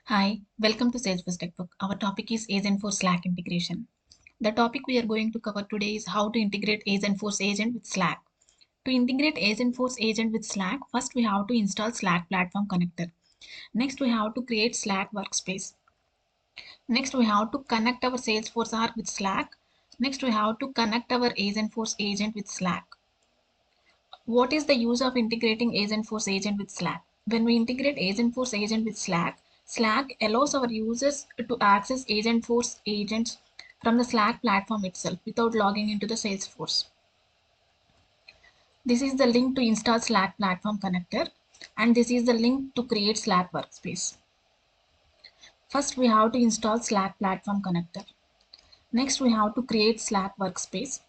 Hi, welcome to Salesforce Textbook. Our topic is Agentforce Slack integration. The topic we are going to cover today is how to integrate Agentforce agent with Slack. To integrate Agentforce agent with Slack, first we have to install Slack platform connector. Next we have to create Slack workspace. Next we have to connect our Salesforce arc with Slack. Next we have to connect our Agentforce agent with Slack. What is the use of integrating Agentforce agent with Slack? When we integrate Agentforce agent with Slack, Slack allows our users to access Agentforce agents from the Slack platform itself without logging into the Salesforce. This is the link to install Slack platform connector, and this is the link to create Slack workspace. First, we have to install Slack platform connector. Next, we have to create Slack workspace.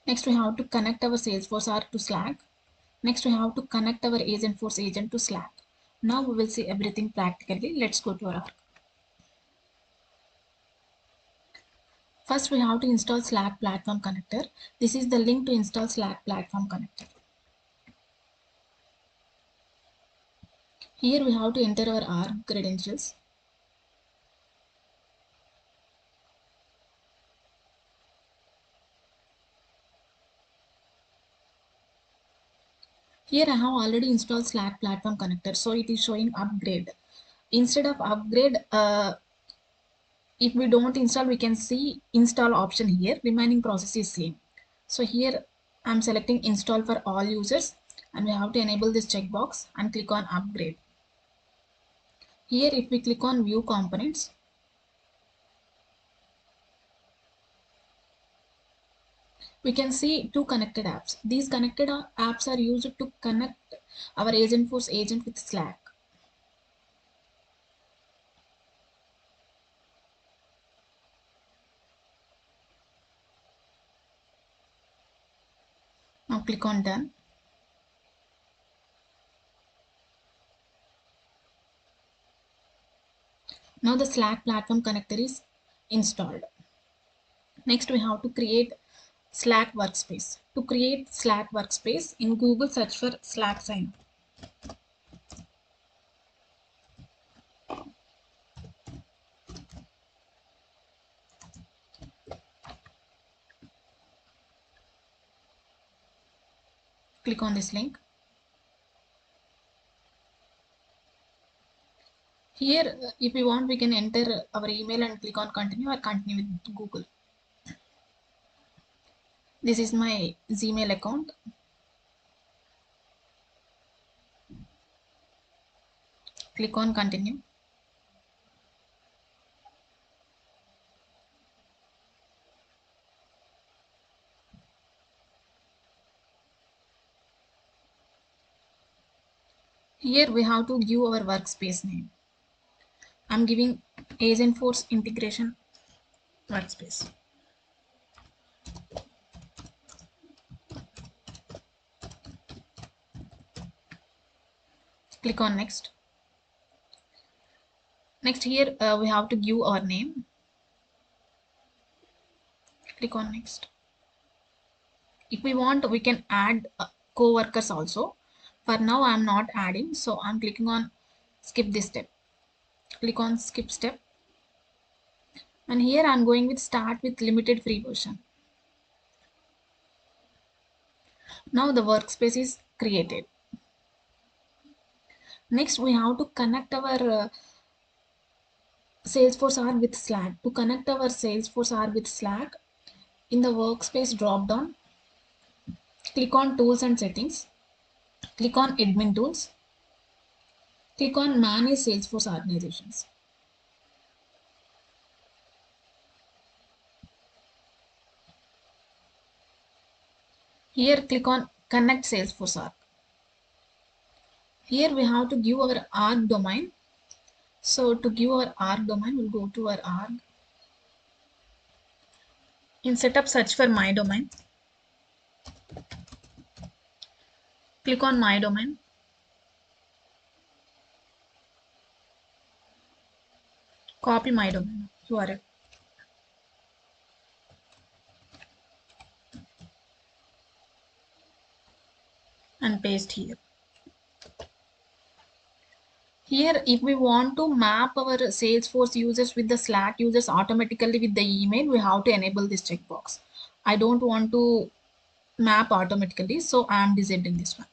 Next, we have to connect our Salesforce arc to Slack. Next, we have to connect our Agentforce agent to Slack. Now we will see everything practically. Let's go to our arc. First, we have to install Slack platform connector. This is the link to install Slack platform connector. Here we have to enter our arc credentials. Here I have already installed Slack platform connector, so it is showing upgrade. Instead of upgrade, if we don't install, we can see install option here. Remaining process is same. So here I'm selecting install for all users, and we have to enable this checkbox and click on upgrade. Here if we click on view components, we can see two connected apps. These connected apps are used to connect our Agentforce agent with Slack. Now click on done. Now the Slack platform connector is installed. Next we have to create Slack workspace. To create Slack workspace, in Google search for Slack sign. Click on this link. Here, if we want, we can enter our email and click on continue or continue with Google. This is my Gmail account. Click on continue. Here we have to give our workspace name. I'm giving Agentforce integration workspace. Click on next. Next here we have to give our name. Click on next. If we want, we can add co-workers also. For now I'm not adding, so I'm clicking on skip this step. Click on skip step, and here I'm going with start with limited free version. Now the workspace is created. Next we have to connect our Salesforce R with Slack. To connect our Salesforce R with Slack, in the workspace drop down, click on tools and settings, click on admin tools, click on manage Salesforce organizations. Here click on connect Salesforce R. Here we have to give our org domain. So to give our org domain, we'll go to our org. In setup, search for my domain. Click on my domain. Copy my domain URL and paste here. Here, if we want to map our Salesforce users with the Slack users automatically with the email, we have to enable this checkbox. I don't want to map automatically, so I am disabling this one.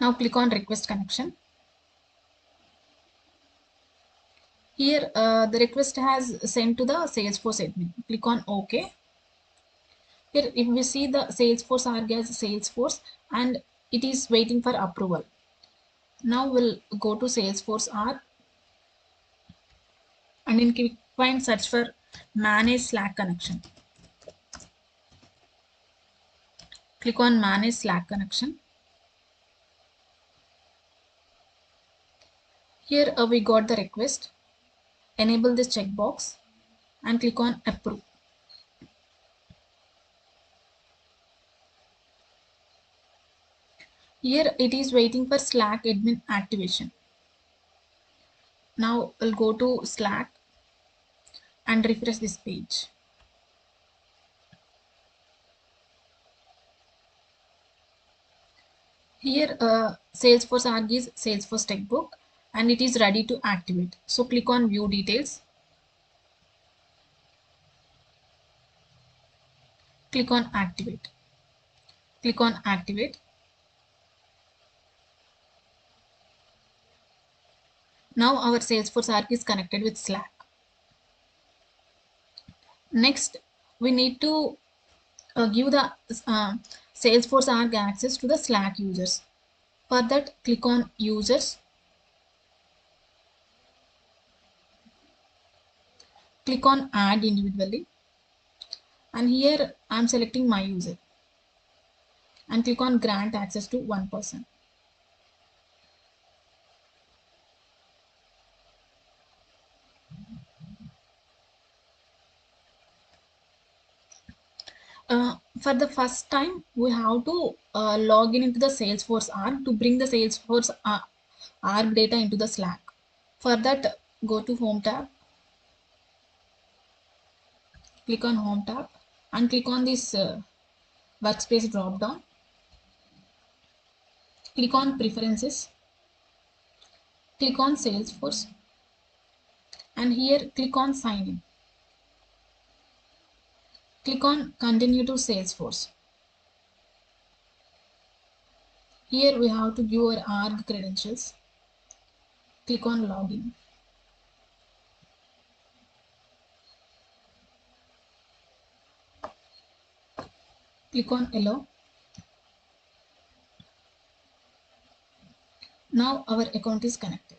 Now click on request connection. Here, the request has sent to the Salesforce admin. Click on OK. Here, if we see the Salesforce arg as Salesforce and it is waiting for approval. Now we'll go to Salesforce arg and in quick find search for manage Slack connection. Click on manage Slack connection. Here we got the request. Enable this checkbox and click on approve. Here it is waiting for Slack admin activation. Now we'll go to Slack and refresh this page. Here Salesforce arg is Salesforce textbook and it is ready to activate. So click on view details. Click on activate. Click on activate. Now our Salesforce arg is connected with Slack. Next, we need to give the Salesforce arg access to the Slack users. For that, click on users. Click on add individually. And here I am selecting my user. And click on grant access to one person. For the first time, we have to log in into the Salesforce arg to bring the Salesforce arg data into the Slack. For that, go to Home tab. Click on Home tab and click on this workspace drop down. Click on Preferences. Click on Salesforce. And here click on Sign in. Click on Continue to Salesforce. Here we have to give our ARG credentials. Click on Login. Click on Allow. Now our account is connected.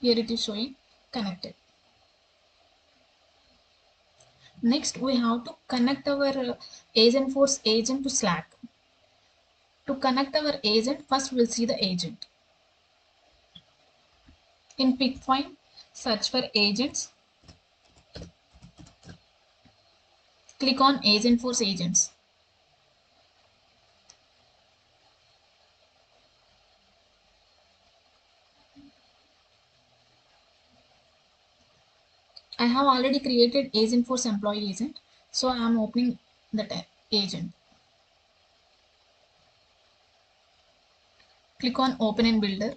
Here it is showing connected. Next, we have to connect our Agentforce agent to Slack. To connect our agent, first we'll see the agent. In Pick Find, search for agents. Click on Agentforce agents. I have already created Agentforce employee agent, so I am opening the agent. Click on Open in Builder.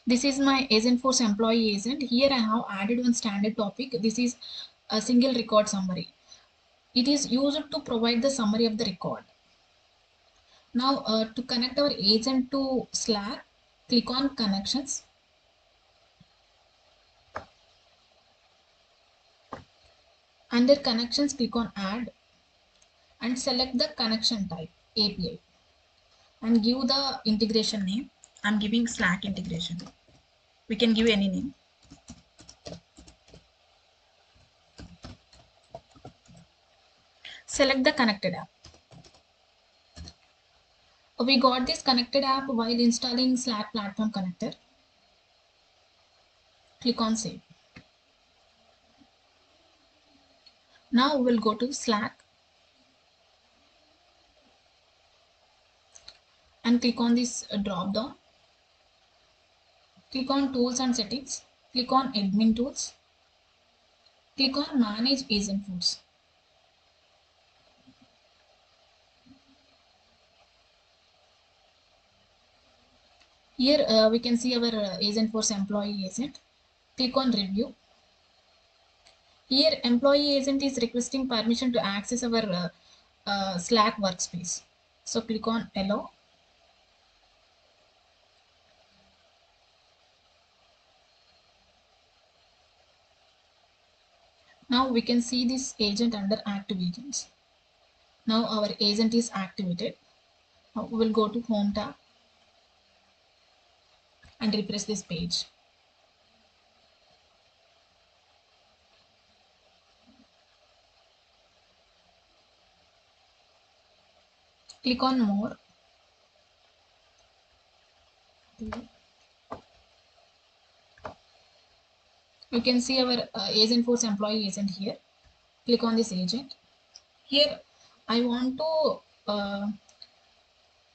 This is my Agentforce employee agent. Here I have added one standard topic. This is a single record summary. It is used to provide the summary of the record. Now to connect our agent to Slack, click on Connections. Under Connections, click on Add and select the connection type API and give the integration name. I'm giving Slack integration. We can give any name. Select the connected app. We got this connected app while installing Slack Platform Connector. Click on Save. Now we'll go to Slack and click on this drop down. Click on Tools and Settings. Click on Admin Tools. Click on Manage Agentforce. Here we can see our Agentforce employee agent. Click on Review. Here employee agent is requesting permission to access our Slack workspace. So click on Allow. Now we can see this agent under active agents. Now our agent is activated. Now we will go to Home tab and refresh this page. Click on More. You can see our Agentforce employee agent here. Click on this agent. Here I want to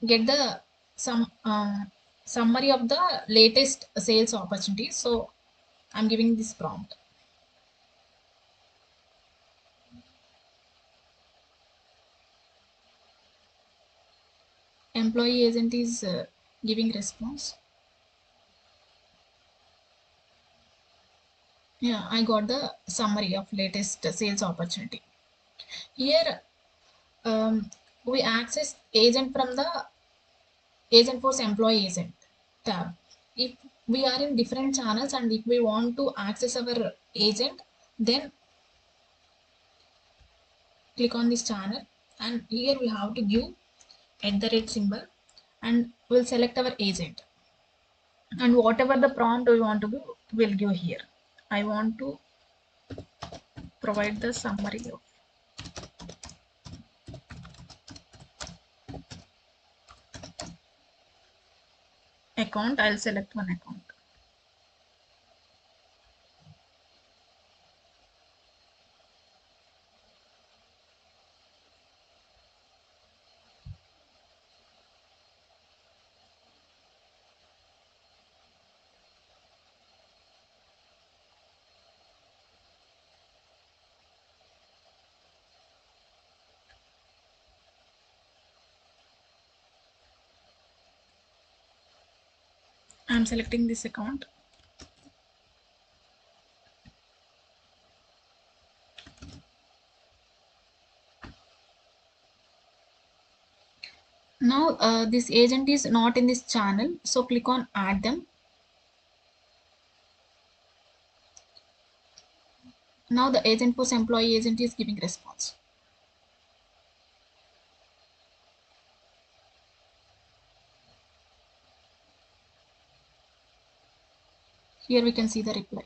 get the some summary of the latest sales opportunities. So I'm giving this prompt. Employee agent is giving response. Yeah, I got the summary of latest sales opportunity. Here we access agent from the Agentforce employee agent tab. If we are in different channels and if we want to access our agent, then click on this channel, and here we have to give @ symbol, and we'll select our agent, and whatever the prompt we want to give, we'll give here. I want to provide the summary of account. I'll select one account. I'm selecting this account. Now this agent is not in this channel, so click on add them. Now the Agentforce employee agent is giving response. Here we can see the reply.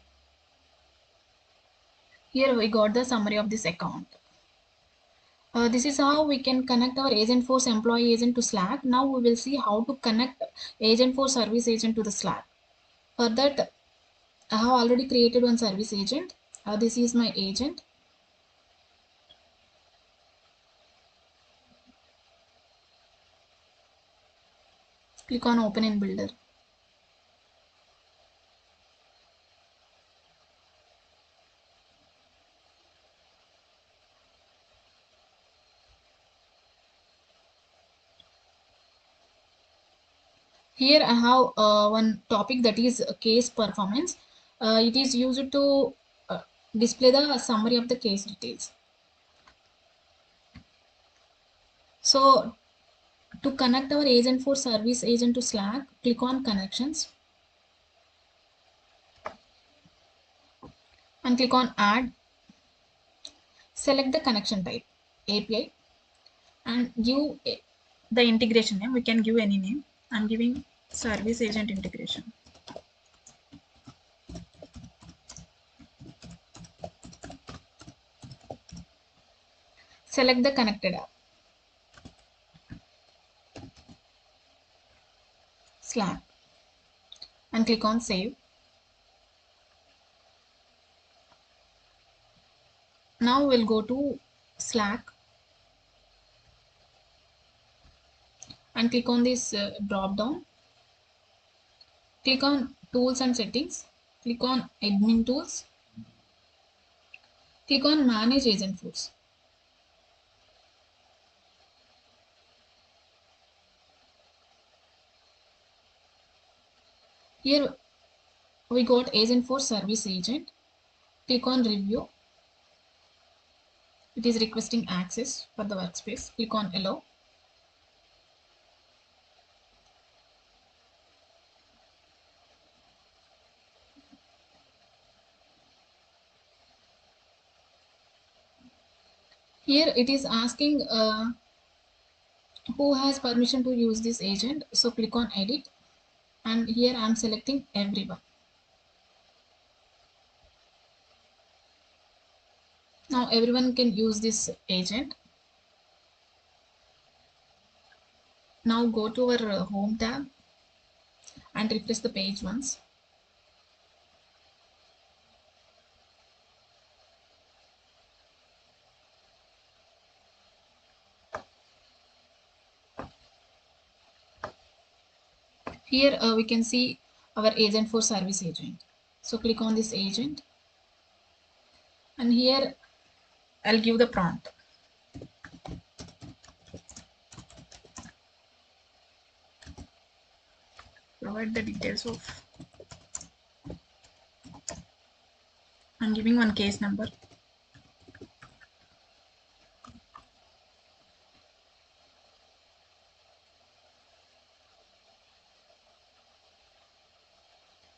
Here we got the summary of this account. This is how we can connect our Agentforce employee agent to Slack. Now we will see how to connect Agentforce service agent to the Slack. For that, I have already created one service agent. This is my agent. Click on Open in Builder. Here I have one topic, that is case performance. It is used to display the summary of the case details. So to connect our Agentforce service agent to Slack, click on Connections and click on Add. Select the connection type, API, and give the integration name. We can give any name. I'm giving service agent integration. Select the connected app, Slack, and click on Save. Now we'll go to Slack and click on this drop down. Click on Tools and Settings. Click on Admin Tools. Click on Manage Agentforce. Here we got Agentforce Service Agent. Click on Review. It is requesting access for the workspace. Click on Allow. Here it is asking who has permission to use this agent. So click on Edit, and here I am selecting everyone. Now everyone can use this agent. Now go to our home tab and refresh the page once. Here we can see our Agentforce Service Agent. So click on this agent, and here I'll give the prompt. Provide the details of. I'm giving one case number.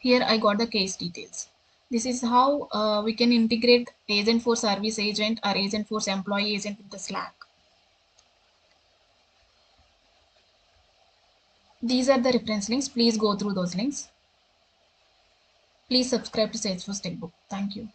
Here I got the case details. This is how we can integrate Agentforce Service Agent or Agentforce Employee Agent with the Slack. These are the reference links. Please go through those links. Please subscribe to Salesforce Textbook. Thank you.